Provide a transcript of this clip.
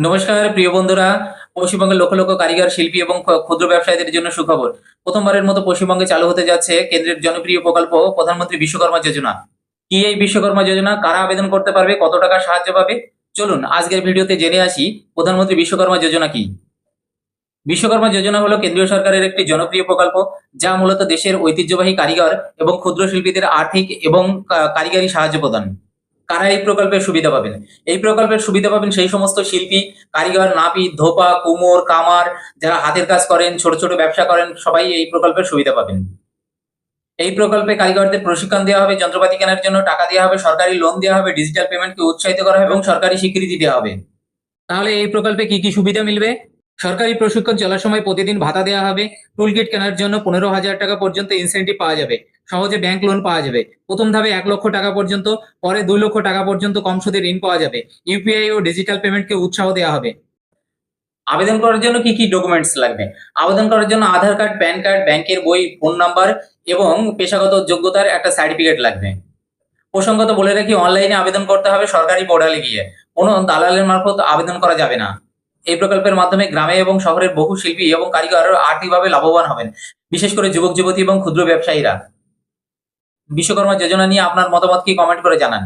নমস্কার প্রিয় বন্ধুরা। পশ্চিমবঙ্গের লক্ষ লক্ষ কারিগর, শিল্পী এবং ক্ষুদ্র ব্যবসায়ীদের জন্য সুখবর। প্রথমবারের মতো পশ্চিমবঙ্গে চালু হতে যাচ্ছে কেন্দ্রের জনপ্রিয় প্রকল্প প্রধানমন্ত্রী বিশ্বকর্মা যোজনা। কি এই বিশ্বকর্মা যোজনা? কারা আবেদন করতে পারবে? কত টাকা সাহায্য পাবে? চলুন আজকের ভিডিওতে জেনে আসি প্রধানমন্ত্রী বিশ্বকর্মা যোজনা কি। বিশ্বকর্মা যোজনা হলো কেন্দ্রীয় সরকারের একটি জনপ্রিয় প্রকল্প, যা মূলত দেশের ঐতিহ্যবাহী কারিগর এবং ক্ষুদ্র শিল্পীদের আর্থিক এবং কারিগরি সাহায্য প্রদান। কারা এই প্রকল্পের সুবিধা পাবেন? এই প্রকল্পের সুবিধা পাবেন সেই সমস্ত শিল্পী, কারিগর, নাপিত, ধোপা, কুমোর, কামার, যারা হাতের কাজ করেন, ছোট ছোট ব্যবসা করেন, সবাই এই প্রকল্পের সুবিধা পাবেন। এই প্রকল্পে কারিগরদের প্রশিক্ষণ দেওয়া হবে, যন্ত্রপাতি কেনার জন্য টাকা দেওয়া হবে, সরকারি লোন দেওয়া হবে, ডিজিটাল পেমেন্টকে উৎসাহিত করা হবে এবং সরকারি স্বীকৃতি দেওয়া হবে। তাহলে এই প্রকল্পে কি কি সুবিধা মিলবে? সরকারি প্রশিক্ষণ চলার সময় প্রতিদিন ভাতা দেওয়া হবে। টুলকিট কেনার জন্য 15,000 টাকা পর্যন্ত ইনসেন্টিভ পাওয়া যাবে। সহজে ব্যাংক লোন পাওয়া যাবে। প্রথম ধাপে 1 লক্ষ টাকা পর্যন্ত, পরে 2 লক্ষ টাকা পর্যন্ত কম সুদে ঋণ পাওয়া যাবে। ইউপিআই ও ডিজিটাল পেমেন্টকে উৎসাহ দেওয়া হবে। আবেদন করার জন্য কি কি ডকুমেন্টস লাগবে? আবেদন করার জন্য আধার কার্ড, প্যান কার্ড, ব্যাংকের বই, ফোন নাম্বার এবং পেশাগত যোগ্যতার একটা সার্টিফিকেট লাগবে। প্রসঙ্গত বলে রাখি, অনলাইনে আবেদন করতে হবে, সরকারি পোর্টালে গিয়ে। কোনো দালালের মারফত আবেদন করা যাবে না। এই প্রকল্পের মাধ্যমে গ্রামে এবং শহরের বহু শিল্পী এবং কারিগর আর্থিকভাবে লাভবান হবেন, বিশেষ করে যুবক যুবতী এবং ক্ষুদ্র ব্যবসায়ীরা। বিশ্বকর্মা যোজনা নিয়ে আপনার মতামত কি? কমেন্ট করে জানান।